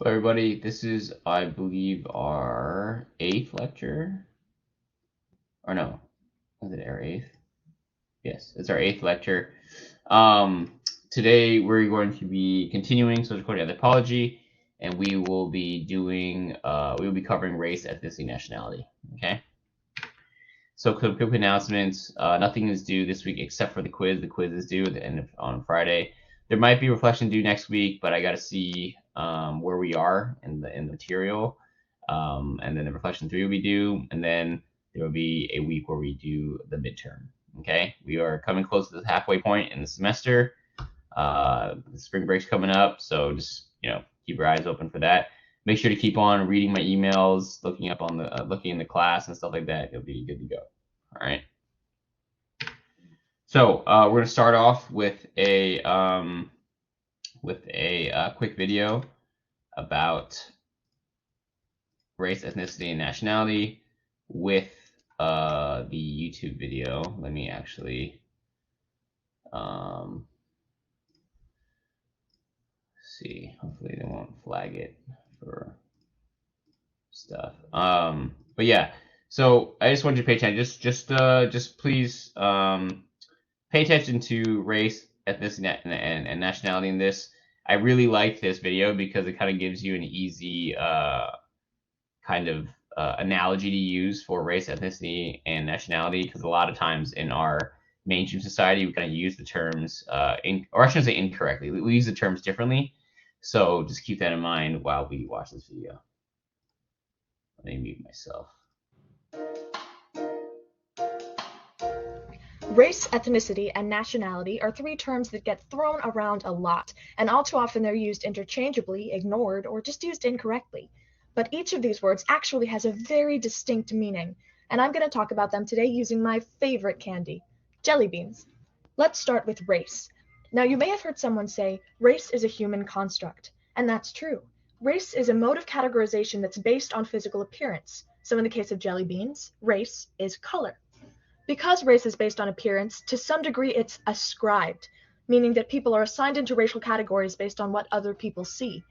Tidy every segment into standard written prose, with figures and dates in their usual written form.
Hello, everybody. This is, I believe, our 8th lecture. Or no, was it our 8th? Yes, it's our 8th lecture. Today we're going to be continuing social code anthropology, and we will be covering race, ethnicity, nationality. Okay. So quick announcements. Nothing is due this week except for the quiz. The quiz is due on Friday. There might be reflection due next week, but I got to see where we are in the material. And then the reflection 3 will be due, and then there will be a week where we do the midterm. Okay, we are coming close to the halfway point in the semester. The spring break's coming up, so just keep your eyes open for that. Make sure to keep on reading my emails, looking up on the looking in the class and stuff like that. You'll be good to go. All right. So we're gonna start off with a quick video about race, ethnicity, and nationality with the YouTube video. Let me actually see. Hopefully they won't flag it for stuff. But yeah. So I just wanted you to pay attention. Just please pay attention to race, ethnicity, and nationality in this. I really like this video because it kind of gives you an easy kind of analogy to use for race, ethnicity, and nationality, because a lot of times in our mainstream society we kind of use the terms or I shouldn't say incorrectly. We use the terms differently. So just keep that in mind while we watch this video. Let me mute myself. Race, ethnicity, and nationality are three terms that get thrown around a lot, and all too often they're used interchangeably, ignored, or just used incorrectly. But each of these words actually has a very distinct meaning, and I'm going to talk about them today using my favorite candy, jelly beans. Let's start with race. Now, you may have heard someone say, race is a human construct, and that's true. Race is a mode of categorization that's based on physical appearance. So in the case of jelly beans, race is color. Because race is based on appearance, to some degree it's ascribed, meaning that people are assigned into racial categories based on what other people see.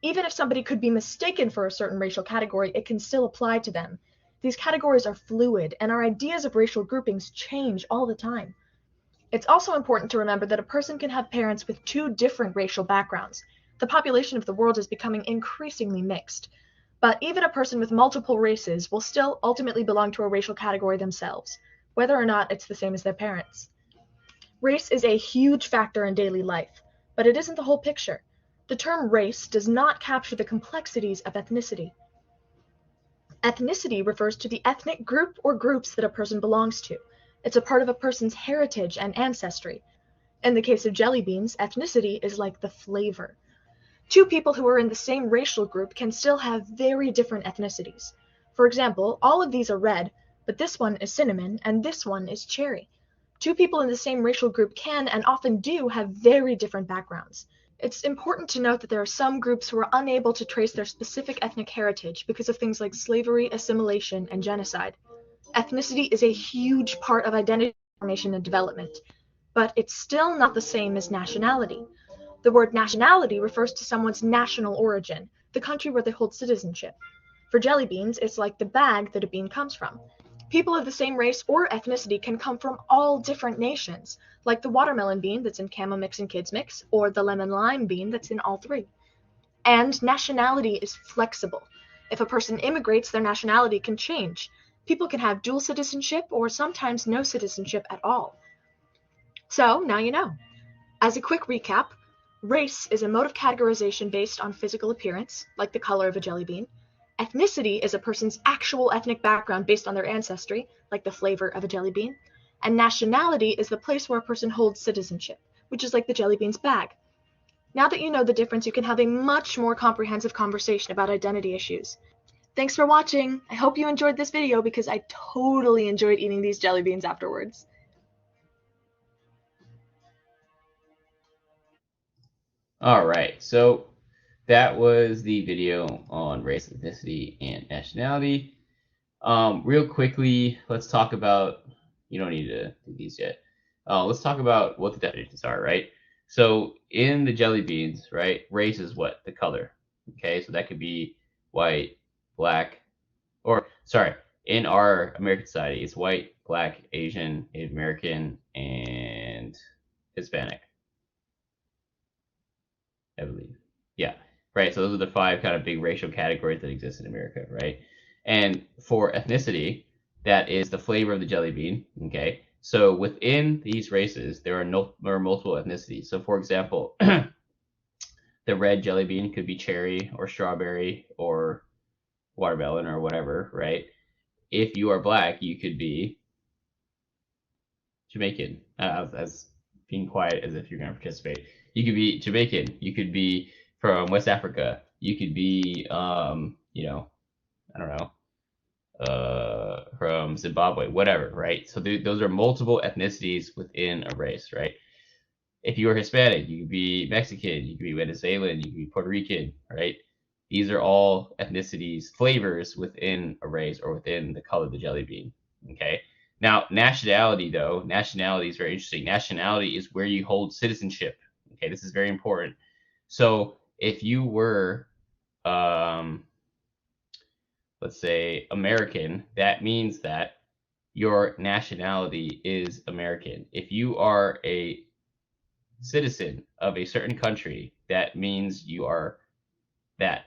Even if somebody could be mistaken for a certain racial category, it can still apply to them. These categories are fluid, and our ideas of racial groupings change all the time. It's also important to remember that a person can have parents with two different racial backgrounds. The population of the world is becoming increasingly mixed. But even a person with multiple races will still ultimately belong to a racial category themselves, whether or not it's the same as their parents. Race is a huge factor in daily life, but it isn't the whole picture. The term race does not capture the complexities of ethnicity. Ethnicity refers to the ethnic group or groups that a person belongs to. It's a part of a person's heritage and ancestry. In the case of jelly beans, ethnicity is like the flavor. Two people who are in the same racial group can still have very different ethnicities. For example, all of these are red, but this one is cinnamon and this one is cherry. Two people in the same racial group can and often do have very different backgrounds. It's important to note that there are some groups who are unable to trace their specific ethnic heritage because of things like slavery, assimilation, and genocide. Ethnicity is a huge part of identity formation and development, but it's still not the same as nationality. The word nationality refers to someone's national origin, the country where they hold citizenship. For jelly beans, it's like the bag that a bean comes from. People of the same race or ethnicity can come from all different nations, like the watermelon bean that's in Camo Mix and Kids Mix, or the lemon lime bean that's in all three. And nationality is flexible. If a person immigrates, their nationality can change. People can have dual citizenship or sometimes no citizenship at all. So now you know. As a quick recap, race is a mode of categorization based on physical appearance, like the color of a jelly bean. Ethnicity is a person's actual ethnic background based on their ancestry, like the flavor of a jelly bean. And nationality is the place where a person holds citizenship, which is like the jelly bean's bag. Now that you know the difference, you can have a much more comprehensive conversation about identity issues. Thanks for watching. I hope you enjoyed this video because I totally enjoyed eating these jelly beans afterwards. All right. So that was the video on race, ethnicity, and nationality. Real quickly, let's talk about, you don't need to do these yet. Let's talk about what the definitions are, right? So in the jelly beans, right, race is what? The color. Okay, so that could be white, black, or sorry, in our American society, it's white, black, Asian, Native American, and Hispanic, I believe. Yeah, right. So those are the five kind of big racial categories that exist in America, right? And for ethnicity, that is the flavor of the jelly bean. Okay, so within these races, there are multiple ethnicities. So, for example, the red jelly bean could be cherry or strawberry or watermelon or whatever, right? If you are black, you could be Jamaican, as being quiet as if you're going to participate. You could be Jamaican. You could be from West Africa. You could be, I don't know, from Zimbabwe, whatever, right? So those are multiple ethnicities within a race, right? If you are Hispanic, you could be Mexican, you could be Venezuelan, you could be Puerto Rican, right? These are all ethnicities, flavors within a race or within the color of the jelly bean. Okay. Now, nationality, though, nationality is very interesting. Nationality is where you hold citizenship. Okay, this is very important. So if you were, um, let's say, American, that means that your nationality is American. If you are a citizen of a certain country, that means you are that.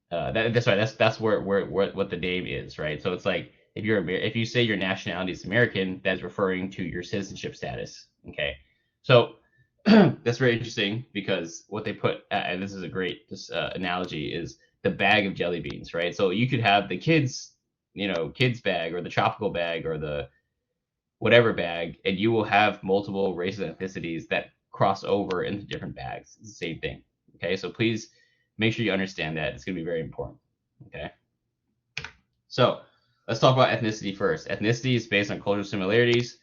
That's right. That's where what the name is, right? So it's like if you say your nationality is American, that's referring to your citizenship status. Okay, so that's very interesting because what they put, and this is a great analogy, is the bag of jelly beans, right? So you could have the kids bag or the tropical bag or the whatever bag, and you will have multiple races and ethnicities that cross over into different bags. It's the same thing. Okay, so please make sure you understand that. It's going to be very important. Okay, so let's talk about ethnicity first. Ethnicity is based on cultural similarities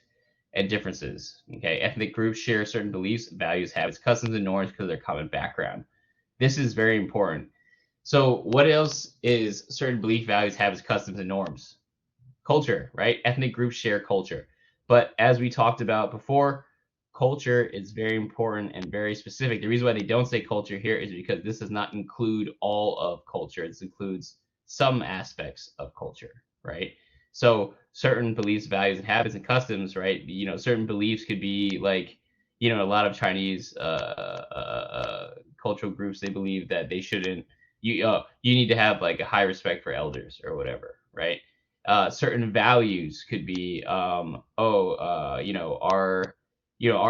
and differences. Okay, ethnic groups share certain beliefs, values, habits, customs, and norms because of their common background. This is very important. So, what else is certain belief, values, habits, customs, and norms? Culture, right? Ethnic groups share culture. But as we talked about before, culture is very important and very specific. The reason why they don't say culture here is because this does not include all of culture. This includes some aspects of culture, right? So certain beliefs, values, and habits and customs, right? Certain beliefs could be like, a lot of Chinese cultural groups, they believe that they shouldn't. You need to have like a high respect for elders or whatever, right? Certain values could be our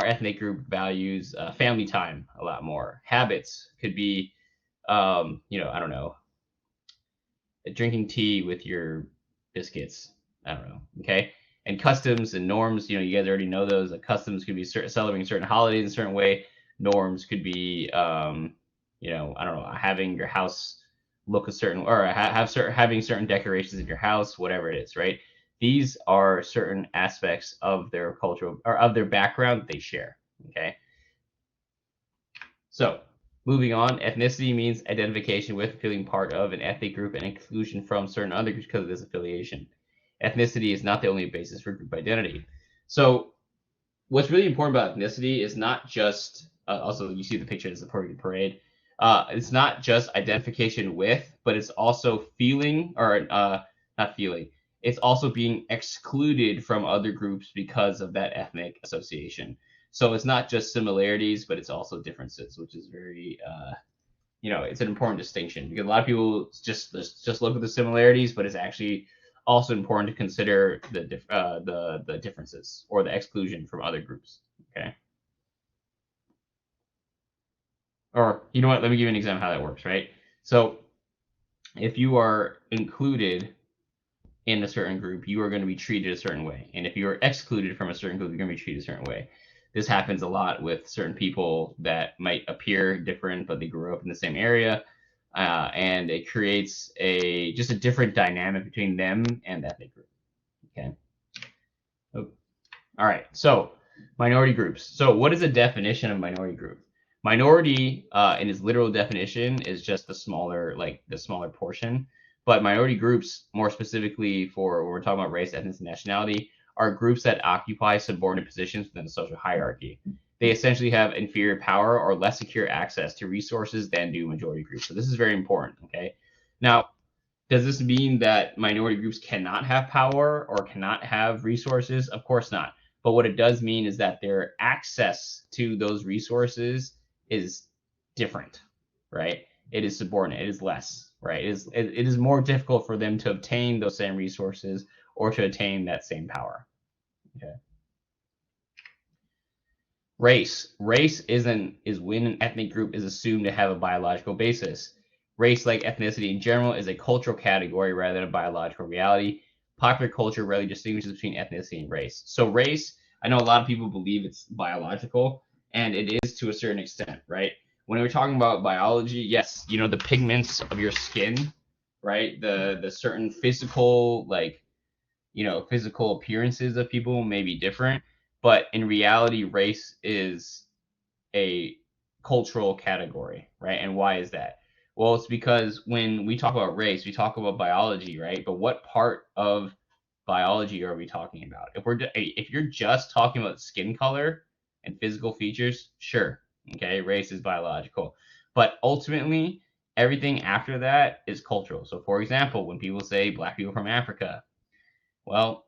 ethnic group values family time a lot more. Habits could be I don't know, drinking tea with your biscuits. I don't know. Okay. And customs and norms, you guys already know those. Customs could be celebrating certain holidays in a certain way. Norms could be, I don't know, having your house look a certain, or having certain decorations in your house, whatever it is, right? These are certain aspects of their cultural or of their background that they share. Okay. So, moving on, ethnicity means identification with, feeling part of an ethnic group, and exclusion from certain other groups because of this affiliation. Ethnicity is not the only basis for group identity. So, what's really important about ethnicity is not just, also, you see the picture as the parade. It's not just identification with, but it's also feeling, or not feeling, it's also being excluded from other groups because of that ethnic association. So it's not just similarities, but it's also differences, which is very, it's an important distinction because a lot of people just look at the similarities, but it's actually also important to consider the differences or the exclusion from other groups. Okay. Or you know what? Let me give you an example of how that works. Right. So if you are included in a certain group, you are going to be treated a certain way. And if you are excluded from a certain group, you're going to be treated a certain way. This happens a lot with certain people that might appear different, but they grew up in the same area. And it creates just a different dynamic between them and the ethnic group. Okay. Oh, all right. So minority groups. So what is the definition of minority group? Minority, in its literal definition, is just the smaller portion. But minority groups, more specifically for when we're talking about race, ethnicity, and nationality, are groups that occupy subordinate positions within the social hierarchy. they essentially have inferior power or less secure access to resources than do majority groups. So this is very important. Okay. Now, does this mean that minority groups cannot have power or cannot have resources? Of course not. But what it does mean is that their access to those resources is different, right? It is subordinate. It is less, right? It is more difficult for them to obtain those same resources or to attain that same power. Okay. Race is when an ethnic group is assumed to have a biological basis. Race, like ethnicity in general, is a cultural category rather than a biological reality. Popular culture rarely distinguishes between ethnicity and race. So race, I know a lot of people believe it's biological, and it is to a certain extent, right? When we're talking about biology, yes, the pigments of your skin, right? The certain physical physical appearances of people may be different, but in reality, race is a cultural category, right? And why is that? Well, it's because when we talk about race, we talk about biology, right? But what part of biology are we talking about? If you're just talking about skin color and physical features, sure, okay, race is biological. But ultimately, everything after that is cultural. So, for example, when people say black people from Africa, well,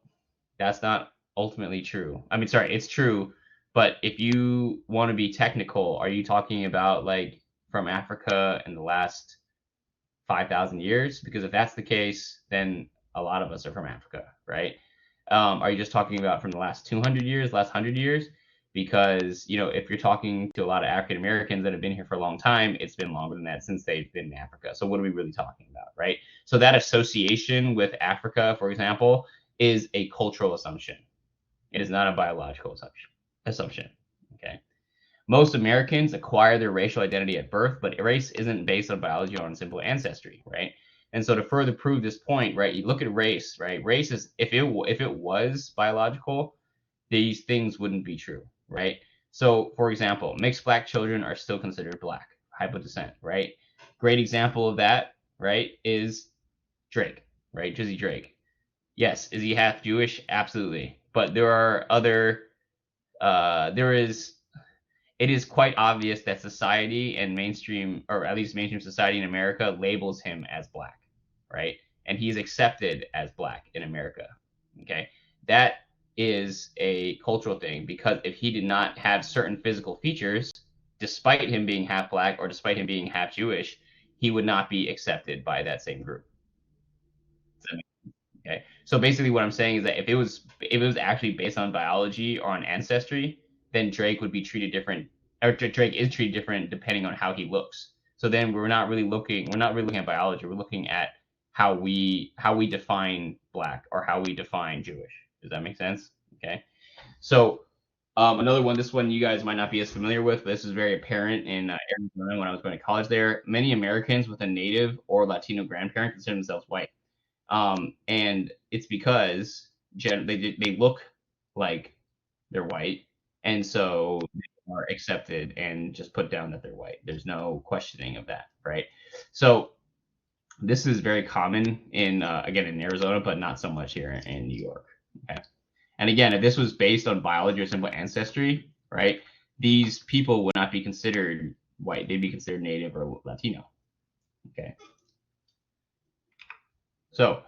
that's not ultimately true. I mean, sorry, it's true, but if you want to be technical, are you talking about like from Africa in the last 5,000 years? Because if that's the case, then a lot of us are from Africa, right? Are you just talking about from the last 200 years, last 100 years? Because, if you're talking to a lot of African Americans that have been here for a long time, it's been longer than that since they've been in Africa. So what are we really talking about, right? So that association with Africa, for example, is a cultural assumption. It is not a biological assumption. Okay. Most Americans acquire their racial identity at birth, but race isn't based on biology or on simple ancestry, right? And so to further prove this point, right, you look at race, right? Race is if it was biological, these things wouldn't be true, right? So, for example, mixed black children are still considered black, hypodescent, right? Great example of that, right, is Drake, right? Drizzy Drake. Yes, is he half Jewish? Absolutely. But there are other there is it is quite obvious that society and mainstream, or at least mainstream society in America, labels him as black, right? And he's accepted as black in America. Okay. That is a cultural thing because if he did not have certain physical features, despite him being half black or despite him being half Jewish, he would not be accepted by that same group. Okay. So basically what I'm saying is that if it was actually based on biology or on ancestry, then Drake would be treated different, or Drake is treated different depending on how he looks. So then we're not really looking at biology. We're looking at how we define black or how we define Jewish. Does that make sense? Okay. So another one, this one you guys might not be as familiar with, but this is very apparent in Arizona when I was going to college there. Many Americans with a native or Latino grandparent consider themselves white. And it's because they look like they're white, and so they are accepted and just put down that they're white. There's no questioning of that, right? So this is very common in again in Arizona, but not so much here in New York. Okay, and again, if this was based on biology or simple ancestry, right? These people would not be considered white; they'd be considered native or Latino. Okay, so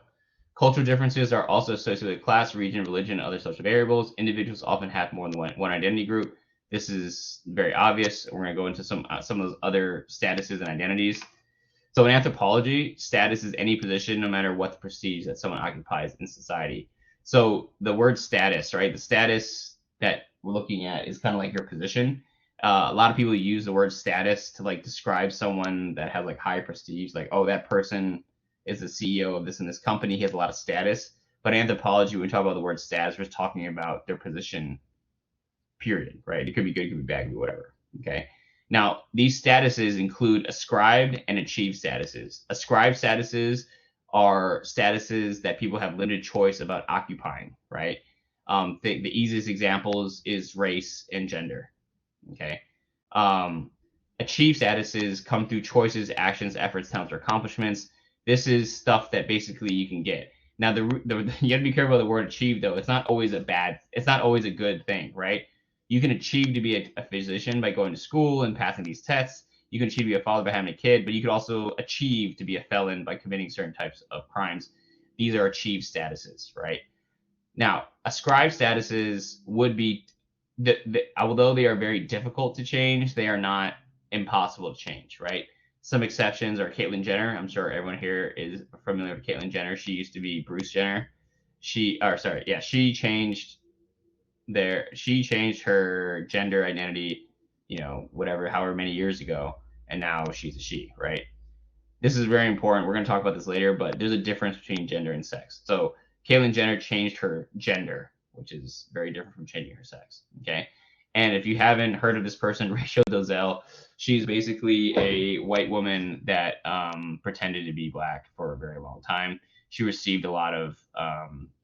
cultural differences are also associated with class, region, religion, and other social variables. Individuals often have more than one identity group. This is very obvious. We're going to go into some of those other statuses and identities. So in anthropology, status is any position, no matter what the prestige that someone occupies in society. So the word status, right? The status that we're looking at is kind of like your position. A lot of people use the word status to like describe someone that has like high prestige, like, oh, that person is the CEO of this and this company. He has a lot of status. But in anthropology, when we talk about the word status, we're talking about their position, period, right? It could be good, it could be bad, it could be whatever. Okay. Now, these statuses include ascribed and achieved statuses. Ascribed statuses are statuses that people have limited choice about occupying, right? The easiest examples is race and gender. Okay. Um, Achieved statuses come through choices, actions, efforts, talents, or accomplishments. This is stuff that basically you can get. Now, you have to be careful with the word achieve, though. It's not always a good thing, right? You can achieve to be a physician by going to school and passing these tests. You can achieve to be a father by having a kid, but you could also achieve to be a felon by committing certain types of crimes. These are achieved statuses, right? Now, ascribed statuses would be, although they are very difficult to change, they are not impossible to change, right? Some exceptions are Caitlyn Jenner. I'm sure everyone here is familiar with Caitlyn Jenner. She used to be Bruce Jenner. She changed her gender identity, whatever, however many years ago, and now she's a she, right? This is very important. We're going to talk about this later, but there's a difference between gender and sex. So Caitlyn Jenner changed her gender, which is very different from changing her sex. Okay. And if you haven't heard of this person, Rachel Dolezal, she's basically a white woman that pretended to be black for a very long time. She received a lot of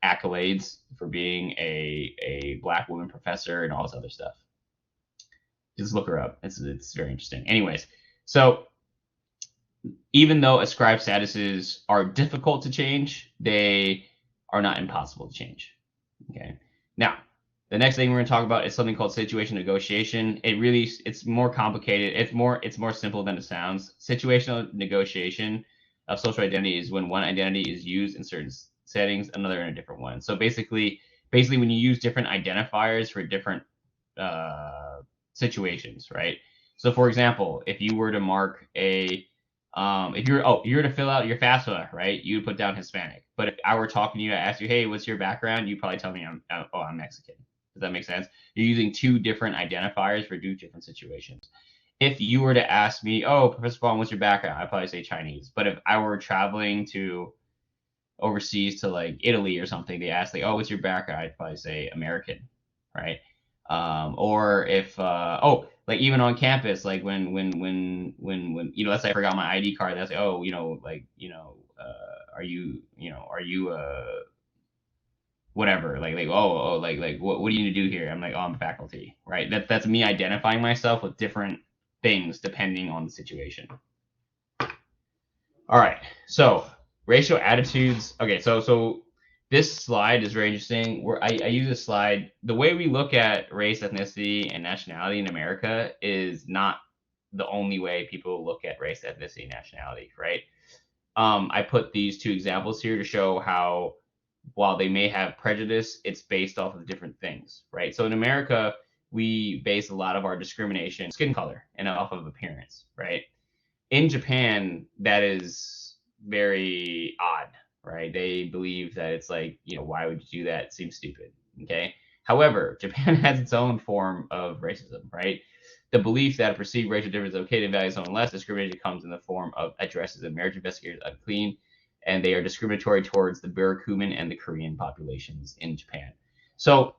accolades for being a black woman professor and all this other stuff. Just look her up. It's very interesting. Anyways, so even though ascribed statuses are difficult to change, they are not impossible to change. Okay. Now, the next thing we're going to talk about is something called situation negotiation. It's more complicated. It's more simple than it sounds. Situational negotiation of social identity is when one identity is used in certain settings, another in a different one. So basically when you use different identifiers for different situations, right? So for example, if you were to mark if you're to fill out your FAFSA, right, you would put down Hispanic. But if I were talking to you, I asked you, hey, what's your background? You'd probably tell me I'm Mexican. Does that make sense? You're using two different identifiers for two different situations. If you were to ask me, oh, Professor Vaughn, what's your background? I'd probably say Chinese. But if I were traveling to overseas to like Italy or something, they ask like, oh, what's your background? I'd probably say American, right? Or if like even on campus, like when let's say I forgot my ID card, that's like, oh, are you whatever, like what do you need to do here? I'm like, oh, I'm faculty, right? That's me identifying myself with different things depending on the situation. All right, so racial attitudes. Okay, so this slide is very interesting. I use this slide. The way we look at race, ethnicity, and nationality in America is not the only way people look at race, ethnicity, and nationality, right? I put these two examples here to show how, while they may have prejudice, it's based off of different things, right? So in America, we base a lot of our discrimination skin color and off of appearance, right? In Japan, that is very odd, right? They believe that it's like, why would you do that? It seems stupid. Okay. However, Japan has its own form of racism, right? The belief that a perceived racial difference is okay to value someone less, discrimination comes in the form of addresses and marriage investigators unclean, and they are discriminatory towards the Barakuman and the Korean populations in Japan. So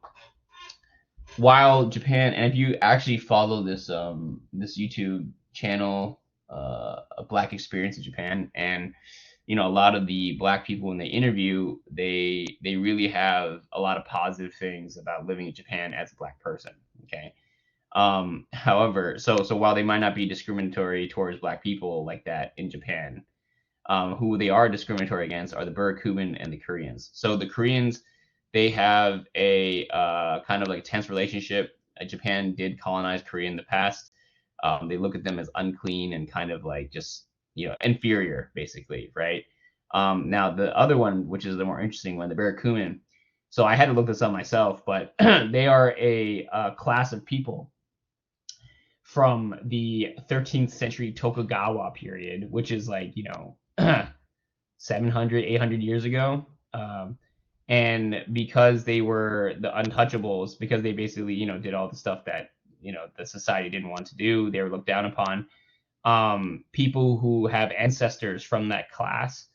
while Japan, and if you actually follow this YouTube channel, a Black Experience in Japan, and a lot of the Black people when they interview, they really have a lot of positive things about living in Japan as a Black person. Okay. However, so while they might not be discriminatory towards Black people like that in Japan, who they are discriminatory against are the Barakuman and the Koreans. So the Koreans, they have a kind of like tense relationship. Japan did colonize Korea in the past. They look at them as unclean and kind of like just inferior, basically, right? Now the other one, which is the more interesting one, the Barakuman. So I had to look this up myself, but they are a class of people from the 13th century Tokugawa period, which is like 700, 800 years ago. And because they were the untouchables, because they basically, did all the stuff that, the society didn't want to do, they were looked down upon. People who have ancestors from that class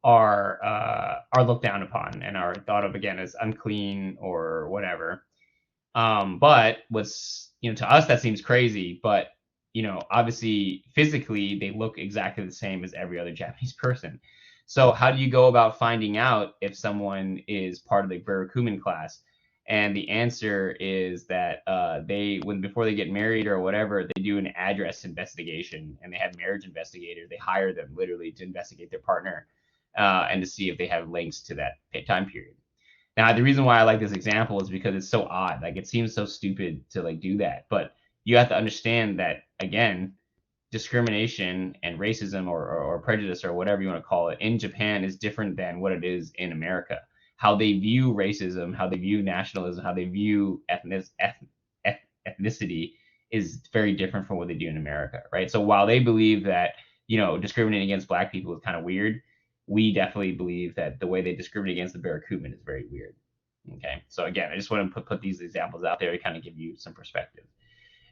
are looked down upon and are thought of again as unclean or whatever. But what's, to us that seems crazy, but obviously physically they look exactly the same as every other Japanese person. So how do you go about finding out if someone is part of the Barakuman class? And the answer is that before they get married or whatever, they do an address investigation, and they have marriage investigators. They hire them literally to investigate their partner and to see if they have links to that time period. Now, the reason why I like this example is because it's so odd. Like, it seems so stupid to like do that, but you have to understand that again, discrimination and racism or prejudice or whatever you want to call it in Japan is different than what it is in America. How they view racism, how they view nationalism, how they view ethnicity is very different from what they do in America, right? So while they believe that discriminating against black people is kind of weird, we definitely believe that the way they discriminate against the Barakuman is very weird. Okay, so again, I just want to put these examples out there to kind of give you some perspective.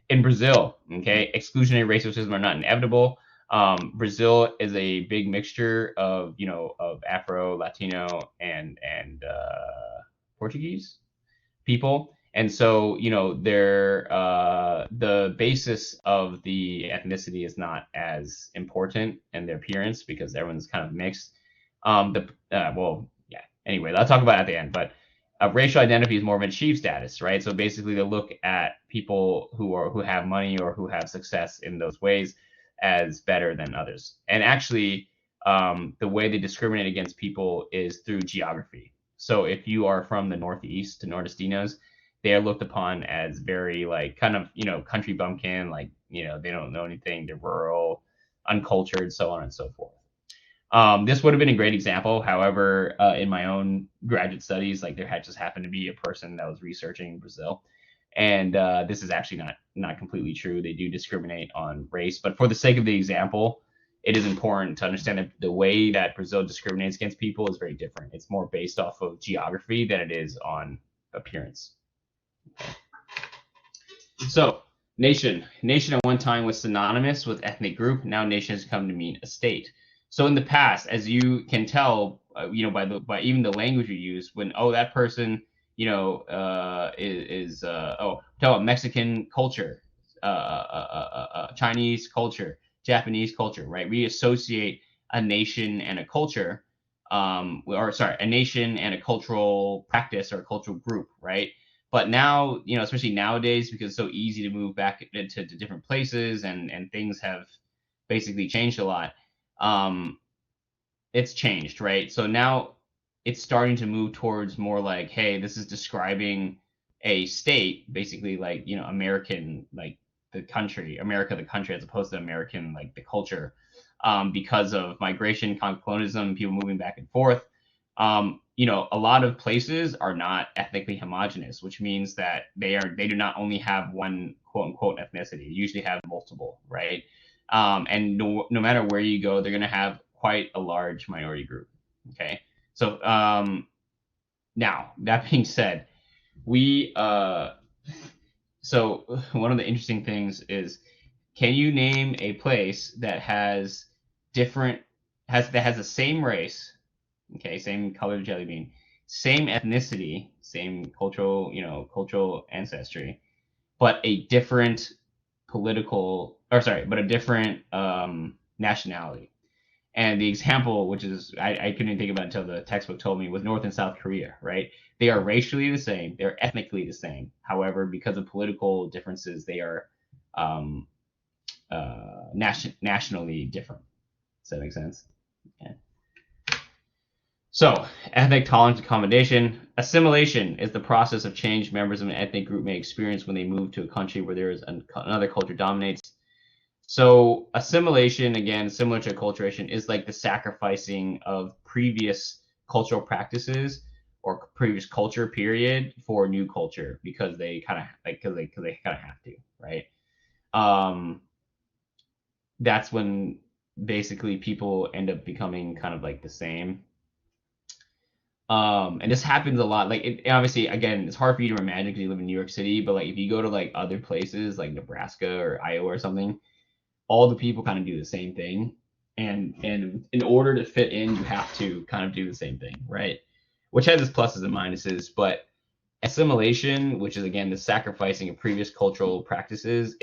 In Brazil, okay, exclusionary racism are not inevitable. Brazil is a big mixture of of Afro, Latino, and Portuguese people, and so they're the basis of the ethnicity is not as important in their appearance because everyone's kind of mixed. The well, yeah. Anyway, I'll talk about it at the end, but racial identity is more of an achieved status, right? So basically, they look at people who have money or who have success in those ways as better than others. And actually, the way they discriminate against people is through geography. So if you are from the Northeast to Nordestinos, they are looked upon as very like kind of country bumpkin, like they don't know anything, they're rural, uncultured, so on and so forth. This would have been a great example. However, in my own graduate studies, like there had just happened to be a person that was researching Brazil, and this is actually not completely true. They do discriminate on race, but for the sake of the example, it is important to understand that the way that Brazil discriminates against people is very different. It's more based off of geography than it is on appearance. So, nation at one time was synonymous with ethnic group. Now, nation has come to mean a state. So, in the past, as you can tell, by even the language you use, when that person, is tell Mexican culture, Chinese culture, Japanese culture, right? We associate a nation and a culture, or sorry, a nation and a cultural practice or a cultural group, right? But now, especially nowadays, because it's so easy to move back to different places and things have basically changed a lot. Um, it's changed, right? So now it's starting to move towards more like, hey, this is describing a state, basically like, American, like the country, America, the country, as opposed to American, like the culture, because of migration, colonialism, people moving back and forth. A lot of places are not ethnically homogenous, which means that they do not only have one quote unquote ethnicity, they usually have multiple, right? And no matter where you go, they're going to have quite a large minority group. Okay, so now that being said, we so one of the interesting things is, can you name a place that has the same race, okay, same colored jelly bean, same ethnicity, same cultural ancestry, but a different but a different nationality. And the example, which is I couldn't think about it until the textbook told me, was North and South Korea, right? They are racially the same, they're ethnically the same. However, because of political differences, they are nationally different. Does that make sense? Okay. So, ethnic tolerance accommodation. Assimilation is the process of change members of an ethnic group may experience when they move to a country where there is another culture dominates. So assimilation, again, similar to acculturation, is like the sacrificing of previous cultural practices or previous culture period for new culture because they kind of like because they kind of have to, right? Um, that's when basically people end up becoming kind of like the same. And this happens a lot. Like, obviously, again, it's hard for you to imagine because you live in New York City. But like, if you go to like other places like Nebraska or Iowa or something, all the people kind of do the same thing, and in order to fit in, you have to kind of do the same thing, right? Which has its pluses and minuses, but assimilation, which is again the sacrificing of previous cultural practices,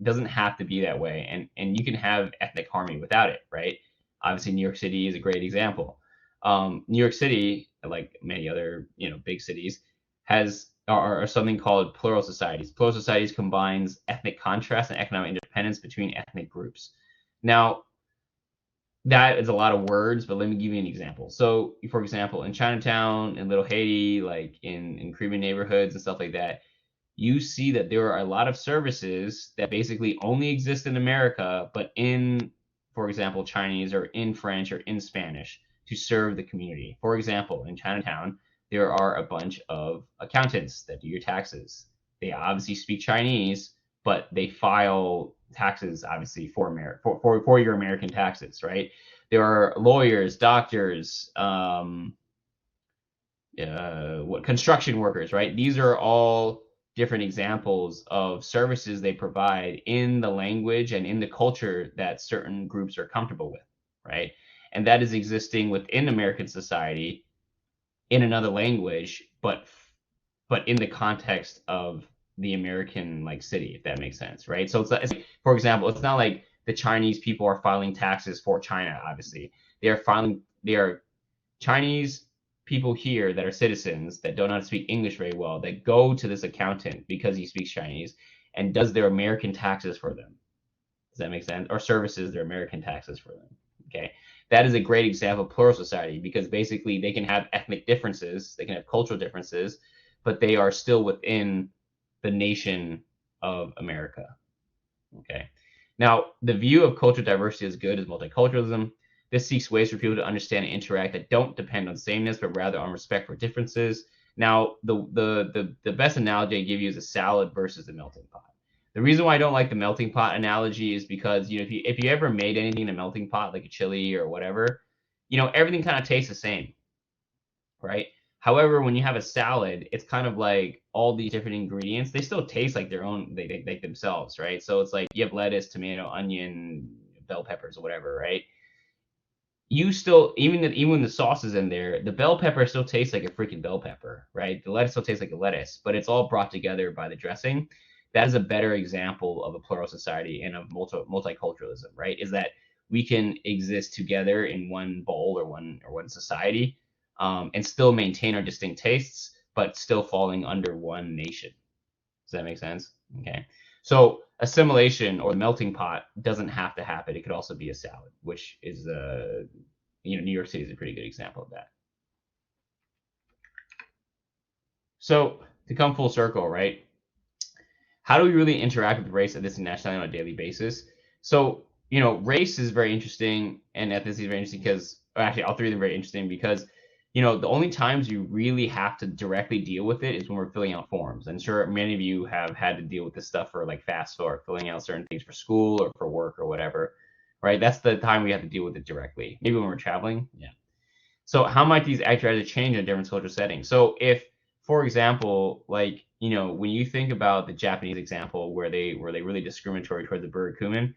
doesn't have to be that way, and you can have ethnic harmony without it, right? Obviously, New York City is a great example. New York City, like many other big cities, are something called plural societies. Plural societies combines ethnic contrast and economic independence between ethnic groups. Now, that is a lot of words, but let me give you an example. So, for example, in Chinatown, in Little Haiti, like in Caribbean neighborhoods and stuff like that, you see that there are a lot of services that basically only exist in America, but in, for example, Chinese or in French or in Spanish to serve the community. For example, in Chinatown, there are a bunch of accountants that do your taxes. They obviously speak Chinese, but they file taxes obviously for for your American taxes, right? There are lawyers, doctors, what construction workers, right? These are all different examples of services they provide in the language and in the culture that certain groups are comfortable with, right? And that is existing within American society in another language, but in the context of the American like city, if that makes sense, right? So it's like, for example, it's not like the Chinese people are filing taxes for China. Obviously, they are Chinese people here that are citizens that don't know how to speak English very well that go to this accountant because he speaks Chinese and does their American taxes for them. Does that make sense? Or services their American taxes for them. Okay. That is a great example of plural society because basically they can have ethnic differences, they can have cultural differences, but they are still within the nation of America. Okay. Now, the view of cultural diversity as good is multiculturalism. This seeks ways for people to understand and interact that don't depend on sameness, but rather on respect for differences. Now, the best analogy I give you is a salad versus a melting pot. The reason why I don't like the melting pot analogy is because if you ever made anything in a melting pot, like a chili or whatever, everything kind of tastes the same, right? However, when you have a salad, it's kind of like all these different ingredients. They still taste like their own, they themselves, right? So it's like you have lettuce, tomato, onion, bell peppers, or whatever, right? You still, even when the sauce is in there, the bell pepper still tastes like a freaking bell pepper, right? The lettuce still tastes like a lettuce, but it's all brought together by the dressing. That is a better example of a plural society and of multiculturalism, right? Is that we can exist together in one bowl or one society, and still maintain our distinct tastes, but still falling under one nation. Does that make sense? Okay. So assimilation or the melting pot doesn't have to happen. It could also be a salad, which is New York City is a pretty good example of that. So to come full circle, right? How do we really interact with race, ethnicity, and nationality on a daily basis? So race is very interesting and ethnicity is very interesting because actually all three of them are very interesting because the only times you really have to directly deal with it is when we're filling out forms. I'm sure many of you have had to deal with this stuff for like FAFSA or filling out certain things for school or for work or whatever, right? That's the time we have to deal with it directly. Maybe when we're traveling, yeah. So how might these actually change in a different cultural setting? So if, for example, like when you think about the Japanese example where they really discriminatory toward the bird cumin,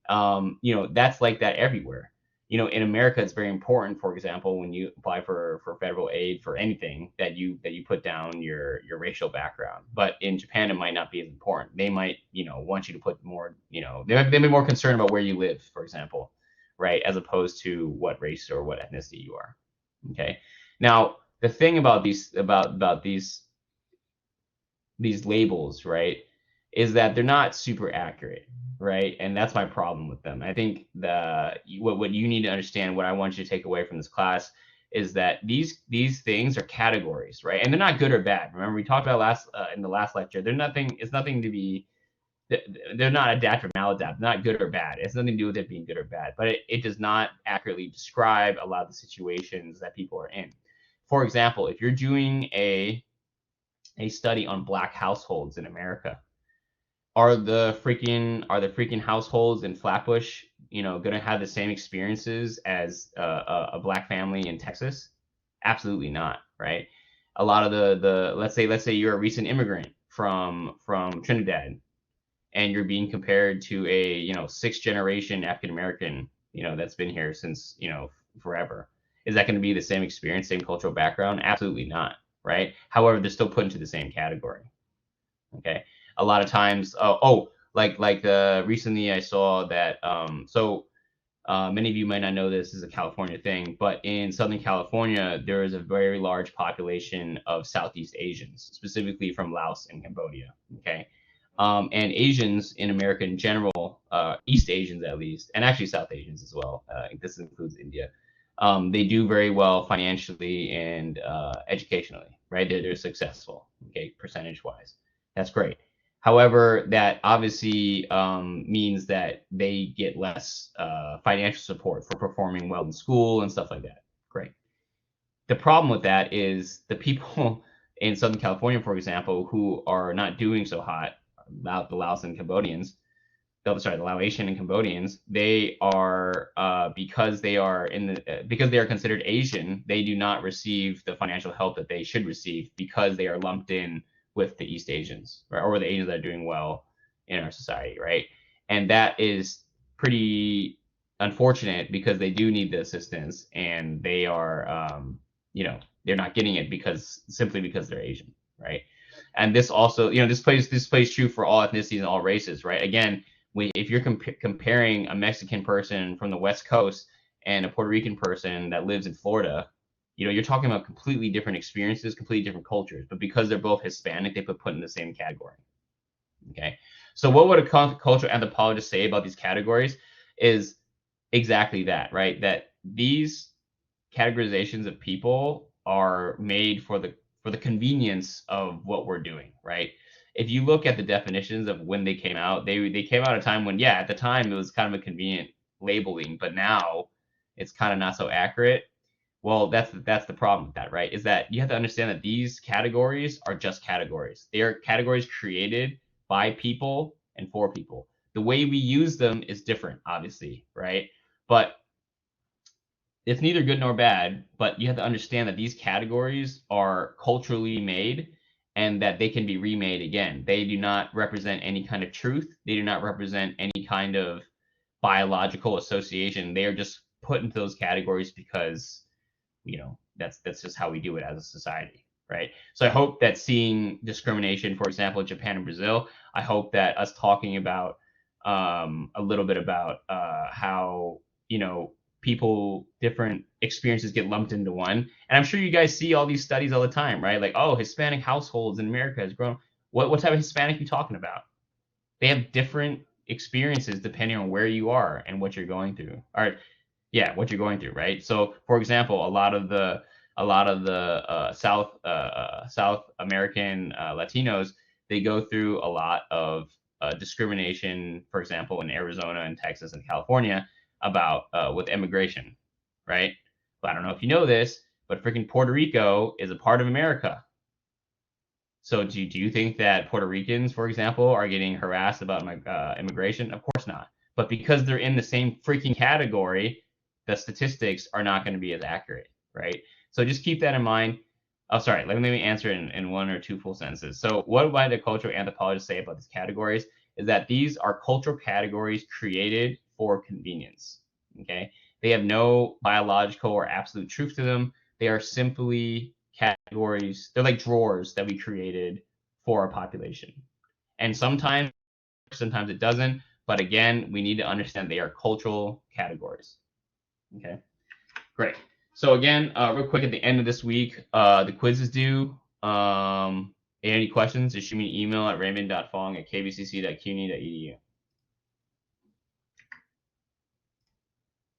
that's like that everywhere. In America, it's very important, for example, when you apply for federal aid for anything that you put down your racial background. But in Japan, it might not be as important. They might want you to put more. They may be more concerned about where you live, for example, right, as opposed to what race or what ethnicity you are. Okay. Now, the thing about these labels, right, is that they're not super accurate, right? And that's my problem with them. I think what you need to understand, what I want you to take away from this class, is that these things are categories, right? And they're not good or bad. Remember, we talked about in the last lecture. They're nothing. It's nothing to be. They're not adapt or maladapt, not good or bad. It's nothing to do with it being good or bad, but it does not accurately describe a lot of the situations that people are in. For example, if you're doing a study on black households in America, are the freaking households in Flatbush, going to have the same experiences as a black family in Texas? Absolutely not, right? A lot of the let's say you're a recent immigrant from Trinidad and you're being compared to a sixth generation African American that's been here since forever. Is that going to be the same experience, same cultural background? Absolutely not, right? However, they're still put into the same category. Okay, a lot of times, recently I saw that many of you might not know this is a California thing, but in Southern California, there is a very large population of Southeast Asians, specifically from Laos and Cambodia. Okay. And Asians in America in general, East Asians at least, and actually South Asians as well. This includes India. They do very well financially and educationally, right? They're successful, okay, percentage wise. That's great. However, that obviously means that they get less financial support for performing well in school and stuff like that. Great. The problem with that is the people in Southern California, for example, who are not doing so hot, the Laos and Cambodians, sorry, the Laotian and Cambodians, they are because they are because they are considered Asian, they do not receive the financial help that they should receive because they are lumped in with the East Asians, right, or the Asians that are doing well in our society, right? And that is pretty unfortunate because they do need the assistance and they are, they're not getting it simply because they're Asian, right? And this also, this plays true for all ethnicities and all races, right? Again, if you're comparing a Mexican person from the West Coast and a Puerto Rican person that lives in Florida, you're talking about completely different experiences, completely different cultures. But because they're both Hispanic, they put in the same category. Okay. So what would a cultural anthropologist say about these categories is exactly that, right? That these categorizations of people are made for the convenience of what we're doing, right? If you look at the definitions of when they came out, they came out at a time when, yeah, at the time it was kind of a convenient labeling, but now it's kind of not so accurate. Well, that's the problem with that, right? Is that you have to understand that these categories are just categories. They are categories created by people and for people. The way we use them is different, obviously, right? But it's neither good nor bad, but you have to understand that these categories are culturally made and that they can be remade again. They do not represent any kind of truth. They do not represent any kind of biological association. They are just put into those categories because, that's just how we do it as a society, right? So I hope that seeing discrimination, for example, in Japan and Brazil, I hope that us talking about a little bit about how, people, different experiences get lumped into one. And I'm sure you guys see all these studies all the time, right? Like, oh, Hispanic households in America has grown. What type of Hispanic are you talking about? They have different experiences depending on where you are and what you're going through. All right, yeah, what you're going through, right? So, for example, a lot of the South American Latinos, they go through a lot of discrimination, for example, in Arizona and Texas and California about with immigration, right? But I don't know if you know this, but freaking Puerto Rico is a part of America. So do you think that Puerto Ricans, for example, are getting harassed about immigration? Of course not. But because they're in the same freaking category, the statistics are not going to be as accurate, right? So just keep that in mind. Oh, sorry. Let me answer in one or two full sentences. So what might a cultural anthropologist say about these categories is that these are cultural categories created for convenience. Okay, they have no biological or absolute truth to them. They are simply categories. They're like drawers that we created for our population. And sometimes it doesn't. But again, we need to understand they are cultural categories. Okay, great. So again, real quick at the end of this week, the quiz is due. Any questions, just shoot me an email at raymond.fong@kvcc.cuny.edu.